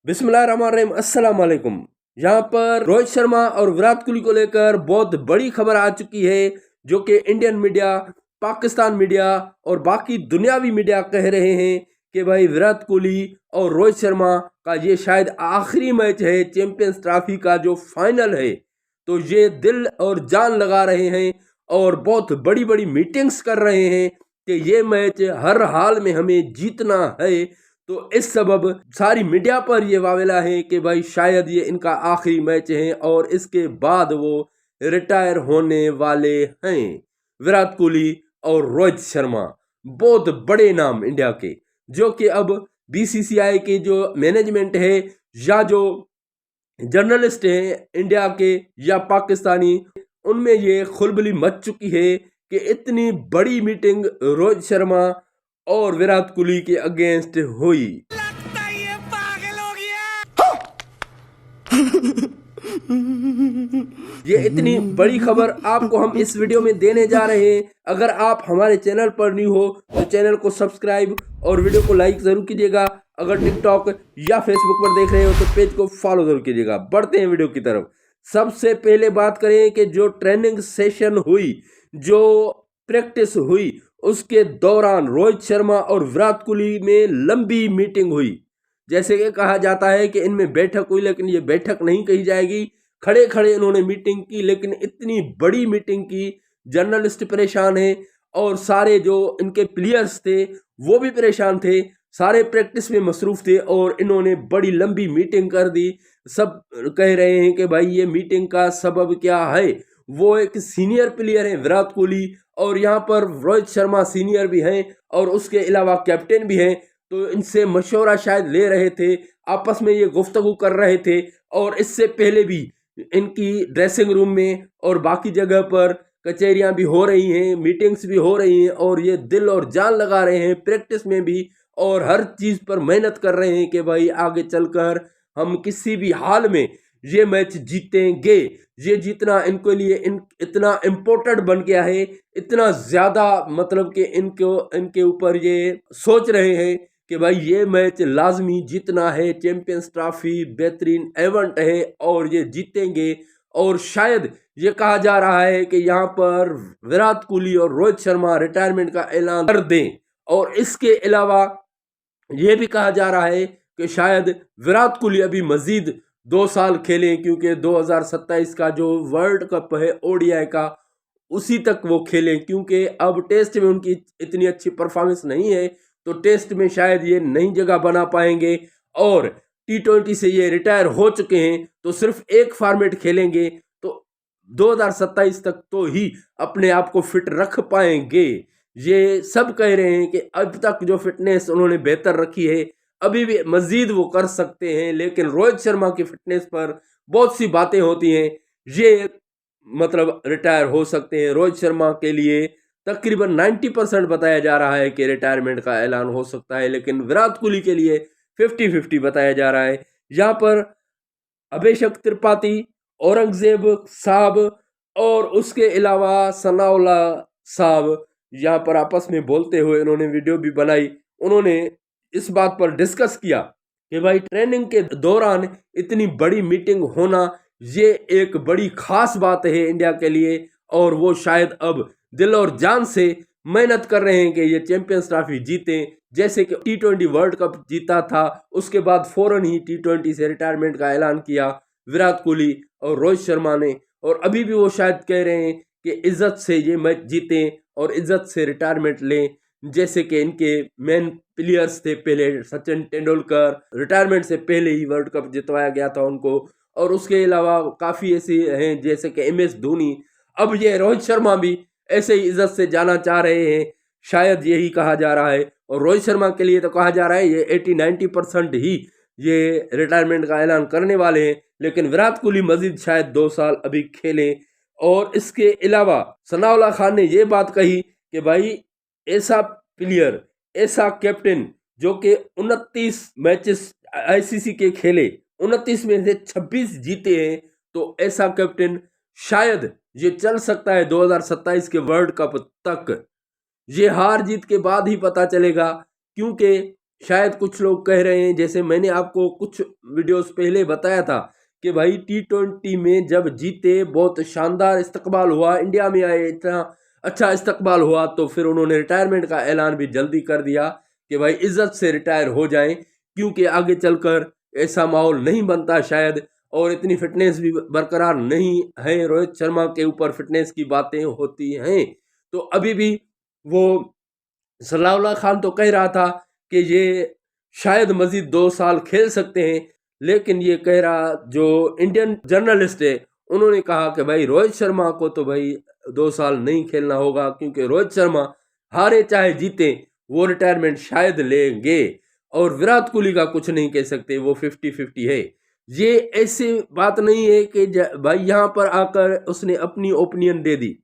बिस्मिल्लाहिर्रहमानिर्रहीम, अस्सलाम वालेकुम। यहाँ पर रोहित शर्मा और विराट कोहली को लेकर बहुत बड़ी खबर आ चुकी है, जो कि इंडियन मीडिया, पाकिस्तान मीडिया और बाकी दुनियावी मीडिया कह रहे हैं कि भाई विराट कोहली और रोहित शर्मा का ये शायद आखिरी मैच है चैंपियंस ट्रॉफी का, जो फाइनल है। तो ये दिल और जान लगा रहे हैं और बहुत बड़ी बड़ी मीटिंग्स कर रहे हैं कि ये मैच हर हाल में हमें जीतना है। तो इस सबब सारी मीडिया पर ये वावेला है कि भाई शायद ये इनका आखिरी मैच है और इसके बाद वो रिटायर होने वाले हैं। विराट कोहली और रोहित शर्मा बहुत बड़े नाम इंडिया के, जो कि अब बीसीसीआई के जो मैनेजमेंट है या जो जर्नलिस्ट हैं इंडिया के या पाकिस्तानी, उनमें ये खुलबली मच चुकी है कि इतनी बड़ी मीटिंग रोहित शर्मा और विराट कोहली के अगेंस्ट हुई। लगता है ये पागल हो गया। ये इतनी बड़ी खबर आपको हम इस वीडियो में देने जा रहे हैं। अगर आप हमारे चैनल पर न्यू हो तो चैनल को सब्सक्राइब और वीडियो को लाइक जरूर कीजिएगा। अगर टिकटॉक या फेसबुक पर देख रहे हो तो पेज को फॉलो जरूर कीजिएगा। बढ़ते हैं वीडियो की तरफ। सबसे पहले बात करें कि जो ट्रेनिंग सेशन हुई, जो प्रैक्टिस हुई, उसके दौरान रोहित शर्मा और विराट कोहली में लंबी मीटिंग हुई। जैसे कि कहा जाता है कि इनमें बैठक हुई, लेकिन ये बैठक नहीं कही जाएगी। खड़े खड़े इन्होंने मीटिंग की, लेकिन इतनी बड़ी मीटिंग की, जर्नलिस्ट परेशान है और सारे जो इनके प्लेयर्स थे वो भी परेशान थे। सारे प्रैक्टिस में मसरूफ थे और इन्होंने बड़ी लंबी मीटिंग कर दी। सब कह रहे हैं कि भाई ये मीटिंग का सबब क्या है। वो एक सीनियर प्लेयर हैं विराट कोहली, और यहाँ पर रोहित शर्मा सीनियर भी हैं और उसके अलावा कैप्टन भी हैं। तो इनसे मशवरा शायद ले रहे थे, आपस में ये गुफ्तगू कर रहे थे। और इससे पहले भी इनकी ड्रेसिंग रूम में और बाकी जगह पर कचहरियां भी हो रही हैं, मीटिंग्स भी हो रही हैं, और ये दिल और जान लगा रहे हैं प्रैक्टिस में भी, और हर चीज़ पर मेहनत कर रहे हैं कि भाई आगे चलकर हम किसी भी हाल में ये मैच जीतेंगे। ये जीतना इनके लिए इतना इम्पोर्टेंट बन गया है, इतना ज़्यादा, मतलब कि इनके ऊपर ये सोच रहे हैं कि भाई ये मैच लाजमी जीतना है। चैंपियंस ट्रॉफी बेहतरीन इवेंट है और ये जीतेंगे। और शायद ये कहा जा रहा है कि यहाँ पर विराट कोहली और रोहित शर्मा रिटायरमेंट का ऐलान कर दें। और इसके अलावा ये भी कहा जा रहा है कि शायद विराट कोहली अभी मजीद 2 साल खेलें, क्योंकि 2027 का जो वर्ल्ड कप है ओडीआई का, उसी तक वो खेलें। क्योंकि अब टेस्ट में उनकी इतनी अच्छी परफॉर्मेंस नहीं है, तो टेस्ट में शायद ये नई जगह बना पाएंगे। और T20 से ये रिटायर हो चुके हैं, तो सिर्फ एक फॉर्मेट खेलेंगे, तो 2027 तक तो ही अपने आप को फिट रख पाएंगे। ये सब कह रहे हैं कि अब तक जो फिटनेस उन्होंने बेहतर रखी है, अभी भी मजीद वो कर सकते हैं। लेकिन रोहित शर्मा की फिटनेस पर बहुत सी बातें होती हैं, ये मतलब रिटायर हो सकते हैं। रोहित शर्मा के लिए तकरीबन 90% बताया जा रहा है कि रिटायरमेंट का ऐलान हो सकता है, लेकिन विराट कोहली के लिए 50-50 बताया जा रहा है। यहाँ पर अभिषेक त्रिपाठी, औरंगजेब साहब और उसके अलावा सनाउल्ला साहब यहाँ पर आपस में बोलते हुए इन्होंने वीडियो भी बनाई। उन्होंने इस बात पर डिस्कस किया कि भाई ट्रेनिंग के दौरान इतनी बड़ी मीटिंग होना, ये एक बड़ी खास बात है इंडिया के लिए। और वो शायद अब दिल और जान से मेहनत कर रहे हैं कि ये चैंपियंस ट्रॉफी जीतें। जैसे कि T20 वर्ल्ड कप जीता था, उसके बाद फौरन ही T20 से रिटायरमेंट का ऐलान किया विराट कोहली और रोहित शर्मा ने। और अभी भी वो शायद कह रहे हैं कि इज्जत से ये मैच जीतें और इज्जत से रिटायरमेंट लें। जैसे कि इनके मेन प्लेयर्स थे पहले, सचिन तेंदुलकर, रिटायरमेंट से पहले ही वर्ल्ड कप जितवाया गया था उनको। और उसके अलावा काफ़ी ऐसे हैं जैसे कि MS धोनी। अब ये रोहित शर्मा भी ऐसे ही इज्जत से जाना चाह रहे हैं, शायद यही कहा जा रहा है। और रोहित शर्मा के लिए तो कहा जा रहा है ये 80-90% ही ये रिटायरमेंट का ऐलान करने वाले हैं। लेकिन विराट कोहली मजीद शायद 2 साल अभी खेलें। और इसके अलावा सनाउल्लाह खान ने ये बात कही कि भाई ऐसा प्लेयर, ऐसा कैप्टन जो कि 29 मैचेस ICC के खेले, 29 में से 26 जीते हैं, तो ऐसा कैप्टन शायद ये चल सकता है 2027 के वर्ल्ड कप तक। ये हार जीत के बाद ही पता चलेगा, क्योंकि शायद कुछ लोग कह रहे हैं, जैसे मैंने आपको कुछ वीडियोस पहले बताया था कि भाई T20 में जब जीते बहुत शानदार इस्तकबाल हुआ, इंडिया में आए इतना अच्छा इस्तकबाल हुआ, तो फिर उन्होंने रिटायरमेंट का ऐलान भी जल्दी कर दिया कि भाई इज्जत से रिटायर हो जाएं, क्योंकि आगे चलकर ऐसा माहौल नहीं बनता शायद, और इतनी फिटनेस भी बरकरार नहीं है। रोहित शर्मा के ऊपर फिटनेस की बातें होती हैं, तो अभी भी वो सलाउल्लाह खान तो कह रहा था कि ये शायद मजीद 2 साल खेल सकते हैं, लेकिन ये कह रहा जो इंडियन जर्नलिस्ट है उन्होंने कहा कि भाई रोहित शर्मा को तो भाई 2 साल नहीं खेलना होगा, क्योंकि रोहित शर्मा हारे चाहे जीते वो रिटायरमेंट शायद लेंगे, और विराट कोहली का कुछ नहीं कह सकते, वो 50-50 है। ये ऐसी बात नहीं है कि भाई यहाँ पर आकर उसने अपनी ओपिनियन दे दी,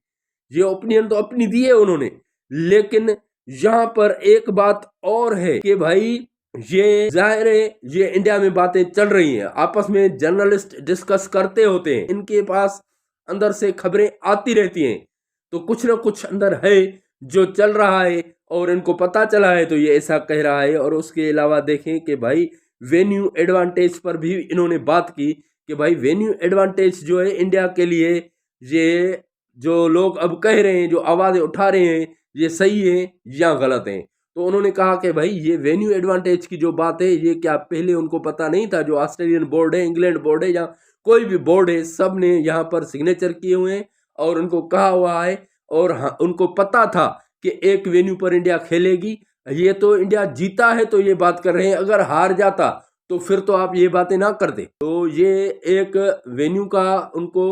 ये ओपिनियन तो अपनी दी है उन्होंने, लेकिन यहाँ पर एक बात और है कि भाई ये जाहिर है ये इंडिया में बातें चल रही हैं, आपस में जर्नलिस्ट डिस्कस करते होते हैं, इनके पास अंदर से खबरें आती रहती हैं, तो कुछ ना कुछ अंदर है जो चल रहा है और इनको पता चला है, तो ये ऐसा कह रहा है। और उसके अलावा देखें कि भाई वेन्यू एडवांटेज पर भी इन्होंने बात की कि भाई वेन्यू एडवांटेज जो है इंडिया के लिए, ये जो लोग अब कह रहे हैं, जो आवाज़ें उठा रहे हैं, ये सही है या गलत है। तो उन्होंने कहा कि भाई ये वेन्यू एडवांटेज की जो बात है, ये क्या पहले उनको पता नहीं था? जो ऑस्ट्रेलियन बोर्ड है, इंग्लैंड बोर्ड है या कोई भी बोर्ड है, सब ने यहाँ पर सिग्नेचर किए हुए हैं और उनको कहा हुआ है, और हाँ, उनको पता था कि एक वेन्यू पर इंडिया खेलेगी। ये तो इंडिया जीता है तो ये बात कर रहे हैं, अगर हार जाता तो फिर तो आप ये बातें ना करते। तो ये एक वेन्यू का उनको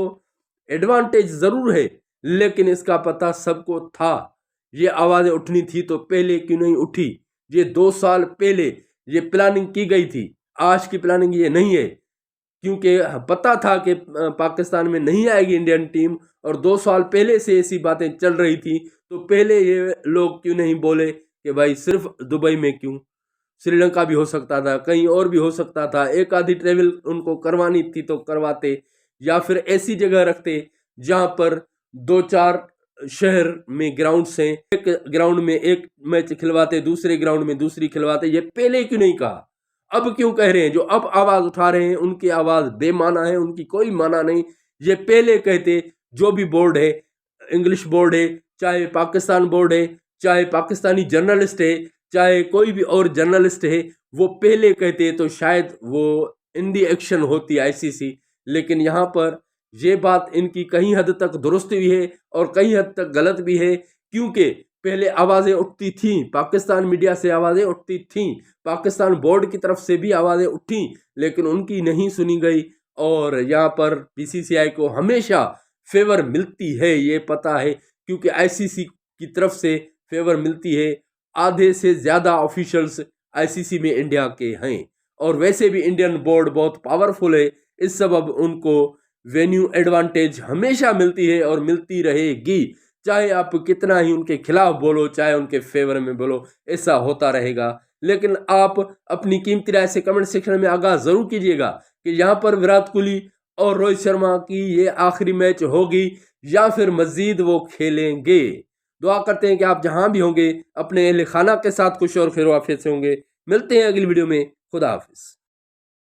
एडवांटेज ज़रूर है, लेकिन इसका पता सबको था, ये आवाज़ें उठनी थी तो पहले क्यों नहीं उठी? ये 2 साल पहले ये प्लानिंग की गई थी, आज की प्लानिंग ये नहीं है, क्योंकि पता था कि पाकिस्तान में नहीं आएगी इंडियन टीम, और 2 साल पहले से ऐसी बातें चल रही थी, तो पहले ये लोग क्यों नहीं बोले कि भाई सिर्फ दुबई में क्यों? श्रीलंका भी हो सकता था, कहीं और भी हो सकता था, एक आधी ट्रेवल उनको करवानी थी तो करवाते, या फिर ऐसी जगह रखते जहां पर 2-4 शहर में ग्राउंड्स हैं, एक ग्राउंड में एक मैच खिलवाते, दूसरे ग्राउंड में दूसरी खिलवाते। ये पहले क्यों नहीं कहा? अब क्यों कह रहे हैं? जो अब आवाज उठा रहे हैं उनकी आवाज बेमाना है, उनकी कोई माना नहीं। ये पहले कहते, जो भी बोर्ड है, इंग्लिश बोर्ड है, चाहे पाकिस्तान बोर्ड है, चाहे पाकिस्तानी जर्नलिस्ट है, चाहे कोई भी और जर्नलिस्ट है, वो पहले कहते तो शायद वो इन दी एक्शन होती आईसीसी। लेकिन यहाँ पर ये बात इनकी कहीं हद तक दुरुस्त भी है और कहीं हद तक गलत भी है, क्योंकि पहले आवाज़ें उठती थीं, पाकिस्तान मीडिया से आवाज़ें उठती थीं, पाकिस्तान बोर्ड की तरफ से भी आवाज़ें उठी, लेकिन उनकी नहीं सुनी गई। और यहाँ पर बीसीसीआई को हमेशा फेवर मिलती है, ये पता है, क्योंकि आईसीसी की तरफ से फेवर मिलती है। आधे से ज़्यादा ऑफिशियल्स आईसीसी में इंडिया के हैं, और वैसे भी इंडियन बोर्ड बहुत पावरफुल है, इस सबब उनको वेन्यू एडवांटेज हमेशा मिलती है और मिलती रहेगी, चाहे आप कितना ही उनके खिलाफ बोलो, चाहे उनके फेवर में बोलो, ऐसा होता रहेगा। लेकिन आप अपनी कीमती राय से कमेंट सेक्शन में आगाह ज़रूर कीजिएगा कि यहाँ पर विराट कोहली और रोहित शर्मा की ये आखिरी मैच होगी या फिर मज़ीद वो खेलेंगे। दुआ करते हैं कि आप जहाँ भी होंगे अपने अहल खाना के साथ खुश और खैर आफियत से होंगे। मिलते हैं अगली वीडियो में। खुदा हाफिज़।